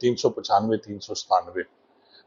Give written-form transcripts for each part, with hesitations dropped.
395, 397।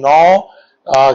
9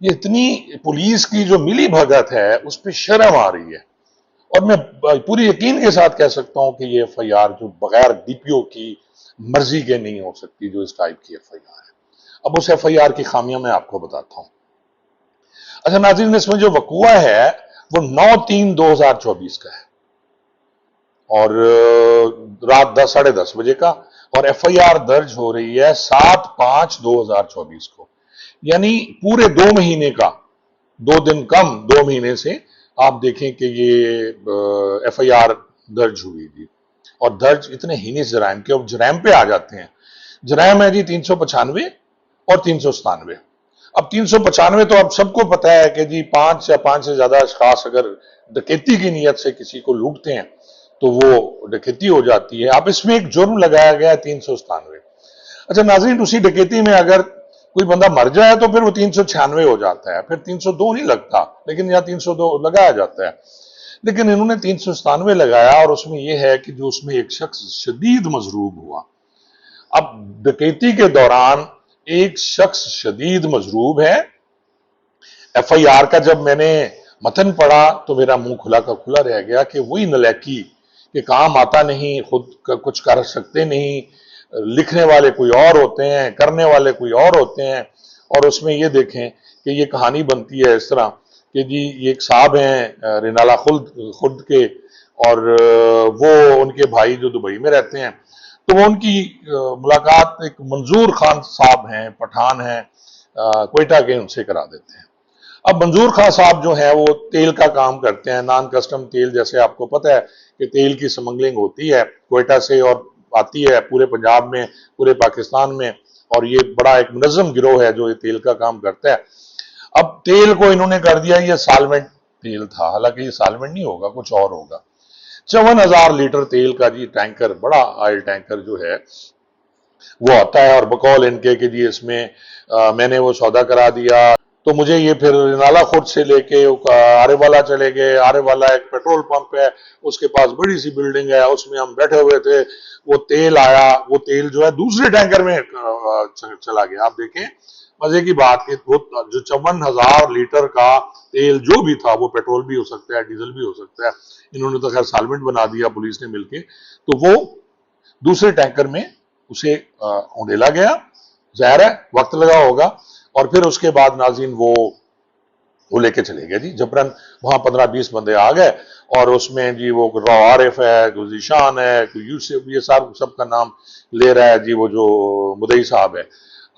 یہ اتنی پولیس کی جو ملی بھگت ہے اس پہ شرم آ رہی ہے. اور میں پوری یقین کے ساتھ کہہ سکتا ہوں کہ یہ ایف آئی آر جو بغیر ڈی پی او کی مرضی کے نہیں ہو سکتی جو اس ٹائپ کی ایف آئی آر ہے. اب اس ایف آئی آر کی خامیاں میں آپ کو بتاتا ہوں. اچھا ناظرین، اس میں جو وقوع ہے وہ 9/3/2024 کا ہے اور رات 10:30 کا، اور ایف آئی آر درج ہو رہی ہے 7/5/2024 کو، یعنی پورے 2 مہینے کا، 2 دن کم 2 مہینے سے آپ دیکھیں کہ یہ ایف آئی آر درج ہوئی تھی. اور درج اتنے ہینس جرائم کے. اب جرائم پہ آ جاتے ہیں. جرائم ہے جی 395 اور 397. اب 395 تو اب سب کو پتا ہے کہ جی 5 یا 5 سے زیادہ اشخاص اگر ڈکیتی کی نیت سے کسی کو لوٹتے ہیں تو وہ ڈکیتی ہو جاتی ہے. اب اس میں ایک جرم لگایا گیا ہے 397. اچھا ناظرین، اسی ڈکیتی میں اگر کوئی بندہ مر جائے تو پھر وہ 396 ہو جاتا ہے، پھر 302 نہیں لگتا، لیکن یہاں 302 لگایا جاتا ہے. لیکن انہوں نے 397 لگایا، اور اس میں یہ ہے کہ جو اس میں ایک شخص شدید مضروب ہوا. اب ڈکیتی کے دوران ایک شخص شدید مضروب ہے. ایف آئی آر کا جب میں نے متن پڑھا تو میرا منہ کھلا کا کھلا رہ گیا کہ وہی نلیکی کہ کام آتا نہیں، خود کچھ کر سکتے نہیں، لکھنے والے کوئی اور ہوتے ہیں، کرنے والے کوئی اور ہوتے ہیں. اور اس میں یہ دیکھیں کہ یہ کہانی بنتی ہے اس طرح کہ جی یہ ایک صاحب ہیں رینالہ خلد کے، اور وہ ان کے بھائی جو دبئی میں رہتے ہیں، تو وہ ان کی ملاقات ایک منظور خان صاحب ہیں، پٹھان ہیں، کوئٹہ کے، ان سے کرا دیتے ہیں. اب منظور خان صاحب جو ہیں وہ تیل کا کام کرتے ہیں، نان کسٹم تیل. جیسے آپ کو پتہ ہے کہ تیل کی سمگلنگ ہوتی ہے کوئٹہ سے اور آتی ہے پورے پنجاب میں، پورے پاکستان میں، اور یہ بڑا ایک منظم گروہ ہے جو یہ تیل کا کام کرتا ہے. اب تیل کو انہوں نے کر دیا یہ سالمنٹ تیل تھا، حالانکہ یہ سالمنٹ نہیں ہوگا، کچھ اور ہوگا. 54,000 لیٹر تیل کا جی ٹینکر، بڑا آئل ٹینکر جو ہے وہ آتا ہے، اور بقول ان کے کہ جی اس میں میں نے وہ سودا کرا دیا. تو مجھے یہ پھر نالا خود سے لے کے آرے والا چلے گئے. آرے والا ایک پیٹرول پمپ ہے، اس کے پاس بڑی سی بلڈنگ ہے، اس میں ہم بیٹھے ہوئے تھے. وہ تیل آیا، وہ تیل جو ہے دوسرے ٹینکر میں چلا گیا. آپ دیکھیں مزے کی بات کہ جو 54,000 لیٹر کا تیل جو بھی تھا، وہ پیٹرول بھی ہو سکتا ہے، ڈیزل بھی ہو سکتا ہے، انہوں نے تو خیر سالمنٹ بنا دیا پولیس نے مل کے. تو وہ دوسرے ٹینکر میں اسے اونڈیلا گیا. ظاہر ہے وقت لگا ہوگا. اور پھر اس کے بعد ناظرین وہ لے کے چلے گئے جی جبرن. وہاں 15-20 بندے آ گئے، اور اس میں جی وہ راؤ عارف ہے، کوئی ذیشان ہے، کوئی یوسف، یہ سب کا نام لے رہا ہے جی وہ جو مدعی صاحب ہے.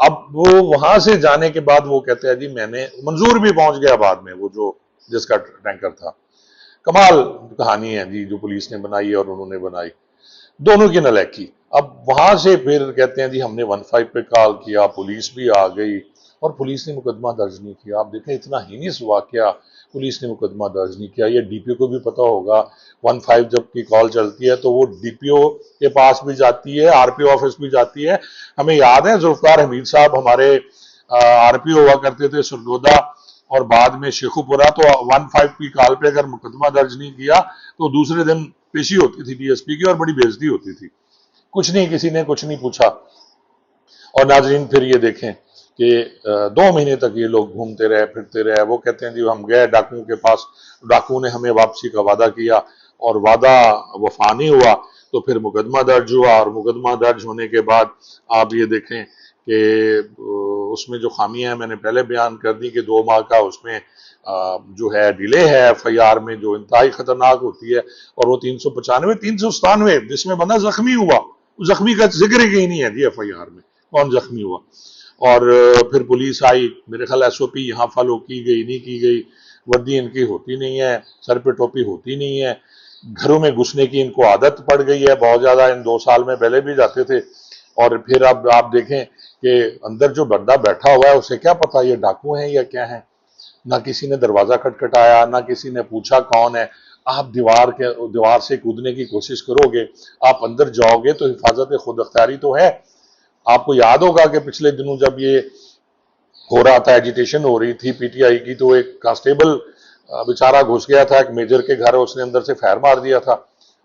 اب وہ وہاں سے جانے کے بعد وہ کہتے ہیں جی میں نے، منظور بھی پہنچ گیا بعد میں، وہ جو جس کا ٹینکر تھا. کمال کہانی ہے جی جو پولیس نے بنائی اور انہوں نے بنائی، دونوں کی نلیکی. اب وہاں سے پھر کہتے ہیں جی ہم نے 15 پہ کال کیا، پولیس بھی آ گئی، اور پولیس نے مقدمہ درج نہیں کیا. آپ دیکھیں اتنا ہینس واقعہ، پولیس نے مقدمہ درج نہیں کیا. یہ ڈی پی او کو بھی پتا ہوگا، 15 جب کی کال چلتی ہے تو وہ ڈی پی او کے پاس بھی جاتی ہے، آر پی او آفس بھی جاتی ہے. ہمیں یاد ہے ذوالفقار حمید صاحب ہمارے آر پی او ہوا کرتے تھے سرگودا، اور بعد میں شیخو پورا. تو 15 کی کال پہ اگر مقدمہ درج نہیں کیا تو دوسرے دن پیشی ہوتی تھی ڈی ایس پی کی، اور بڑی بےعزتی ہوتی تھی. کچھ نہیں، کسی نے کچھ نہیں پوچھا. اور ناظرین پھر یہ دیکھیں کہ 2 مہینے تک یہ لوگ گھومتے رہے، پھرتے رہے. وہ کہتے ہیں جی ہم گئے ڈاکوؤں کے پاس، ڈاکو نے ہمیں واپسی کا وعدہ کیا، اور وعدہ وفا نہیں ہوا. تو پھر مقدمہ درج ہوا، اور مقدمہ درج ہونے کے بعد آپ یہ دیکھیں کہ اس میں جو خامیاں ہیں میں نے پہلے بیان کر دی کہ 2 ماہ کا اس میں جو ہے ڈیلے ہے ایف آئی آر میں، جو انتہائی خطرناک ہوتی ہے. اور وہ 395 397 جس میں بندہ زخمی ہوا، زخمی کا ذکر ہی کہیں نہیں ہے جی ایف آئی آر میں کون زخمی ہوا. اور پھر پولیس آئی، میرے خیال ایس او پی یہاں فالو کی گئی نہیں کی گئی، وردی ان کی ہوتی نہیں ہے، سر پہ ٹوپی ہوتی نہیں ہے، گھروں میں گھسنے کی ان کو عادت پڑ گئی ہے بہت زیادہ. ان 2 سال میں پہلے بھی جاتے تھے. اور پھر اب آپ دیکھیں کہ اندر جو بندہ بیٹھا ہوا ہے اسے کیا پتا یہ ڈاکو ہیں یا کیا ہیں. نہ کسی نے دروازہ کھٹکھٹایا، نہ کسی نے پوچھا کون ہے. آپ دیوار سے کودنے کی کوشش کرو گے، آپ اندر جاؤ گے تو حفاظت خود اختیاری تو ہے. آپ کو یاد ہوگا کہ پچھلے دنوں جب یہ ہو رہا تھا، ایجیٹیشن ہو رہی تھی پی ٹی آئی کی، تو ایک کانسٹیبل بیچارہ گھس گیا تھا ایک میجر کے گھر، اس نے اندر سے فائر مار دیا تھا.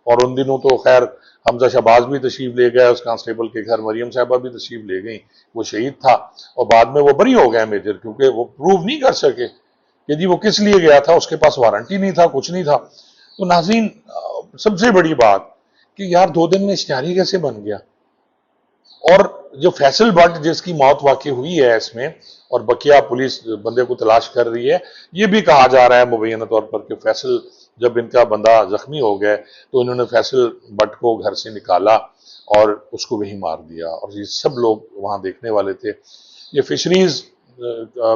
اور ان دنوں تو خیر حمزہ شہباز بھی تشریف لے گئے اس کانسٹیبل کے گھر، مریم صاحبہ بھی تشریف لے گئیں، وہ شہید تھا اور بعد میں وہ بری ہو گئے میجر، کیونکہ وہ پروو نہیں کر سکے کہ جی وہ کس لیے گیا تھا، اس کے پاس وارنٹی نہیں تھا، کچھ نہیں تھا۔ تو ناظرین، سب سے بڑی بات کہ یار 2 دن میں اشتہاری کیسے بن گیا؟ اور جو فیصل بٹ جس کی موت واقع ہوئی ہے اس میں، اور بقیہ پولیس بندے کو تلاش کر رہی ہے، یہ بھی کہا جا رہا ہے مبینہ طور پر کہ فیصل جب ان کا بندہ زخمی ہو گئے تو انہوں نے فیصل بٹ کو گھر سے نکالا اور اس کو وہیں مار دیا، اور یہ سب لوگ وہاں دیکھنے والے تھے۔ یہ فشریز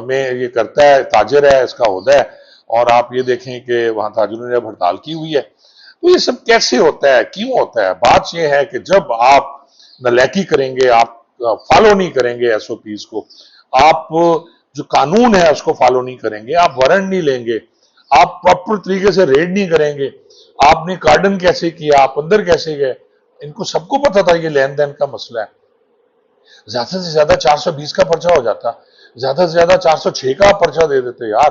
میں یہ کرتا ہے، تاجر ہے، اس کا عہدہ ہے، اور آپ یہ دیکھیں کہ وہاں تاجروں نے اب ہڑتال کی ہوئی ہے۔ تو یہ سب کیسے ہوتا ہے، کیوں ہوتا ہے؟ بات یہ ہے کہ جب آپ نالیکی کریں گے، آپ فالو نہیں کریں گے ایس او پیز کو، آپ جو قانون ہے اس کو فالو نہیں کریں گے، آپ وارنٹ نہیں لیں گے، آپ پراپر طریقے سے ریڈ نہیں کریں گے، آپ نے کارڈن کیسے کیا، آپ اندر کیسے گئے، ان کو سب کو پتا تھا یہ لین دین کا مسئلہ ہے۔ زیادہ سے زیادہ 420 کا پرچہ ہو جاتا، زیادہ سے زیادہ 406 کا پرچہ دے دیتے یار،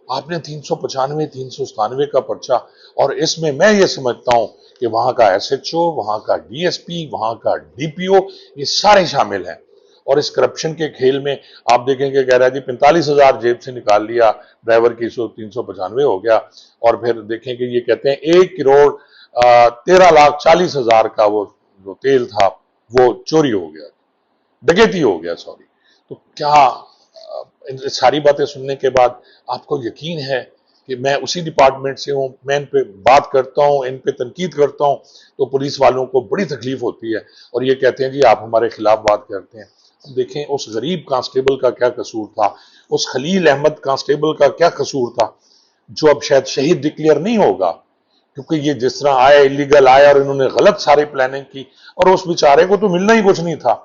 آپ نے 395 397 کا پرچہ، اور اس میں یہ سمجھتا ہوں کہ وہاں کا ایس ایچ او، وہاں کا ڈی ایس پی، وہاں کا ڈی پی او، یہ سارے شامل ہیں۔ اور اس کرپشن کے کھیل میں آپ دیکھیں کہ کہہ رہا ہے جی 45,000 جیب سے نکال لیا ڈرائیور کی، 395 ہو گیا، اور پھر دیکھیں کہ یہ کہتے ہیں 1,13,40,000 کا وہ جو تیل تھا وہ چوری ہو گیا، ڈکیتی ہو گیا، سوری۔ تو کیا ساری باتیں سننے کے بعد آپ کو یقین ہے کہ میں اسی ڈپارٹمنٹ سے ہوں، میں ان پہ بات کرتا ہوں، ان پہ تنقید کرتا ہوں تو پولیس والوں کو بڑی تکلیف ہوتی ہے، اور یہ کہتے ہیں جی آپ ہمارے خلاف بات کرتے ہیں۔ دیکھیں اس غریب کانسٹیبل کا کیا قصور تھا، اس خلیل احمد کانسٹیبل کا کیا قصور تھا، جو اب شاید شہید ڈکلیئر نہیں ہوگا، کیونکہ یہ جس طرح آئے، اللیگل آئے، اور انہوں نے غلط ساری پلاننگ کی، اور اس بیچارے کو تو ملنا ہی کچھ نہیں تھا۔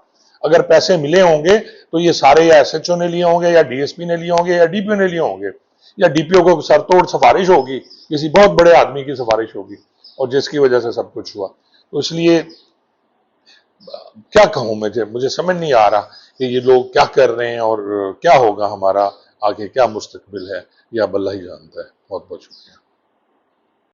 اگر پیسے ملے ہوں گے تو یہ سارے یا ایس ایچ او نے لیے ہوں گے، یا ڈی ایس پی نے لیے ہوں گے، یا ڈی پی او نے لیے ہوں گے، یا ڈی پی او کو سر توڑ سفارش ہوگی، کسی بہت بڑے آدمی کی سفارش ہوگی، اور جس کی وجہ سے سب کچھ ہوا۔ تو اس لیے کیا کہوں، مجھے سمجھ نہیں آ رہا کہ یہ لوگ کیا کر رہے ہیں، اور کیا ہوگا ہمارا آگے، کیا مستقبل ہے، یہ اب اللہ ہی جانتا ہے۔ بہت بہت شکریہ۔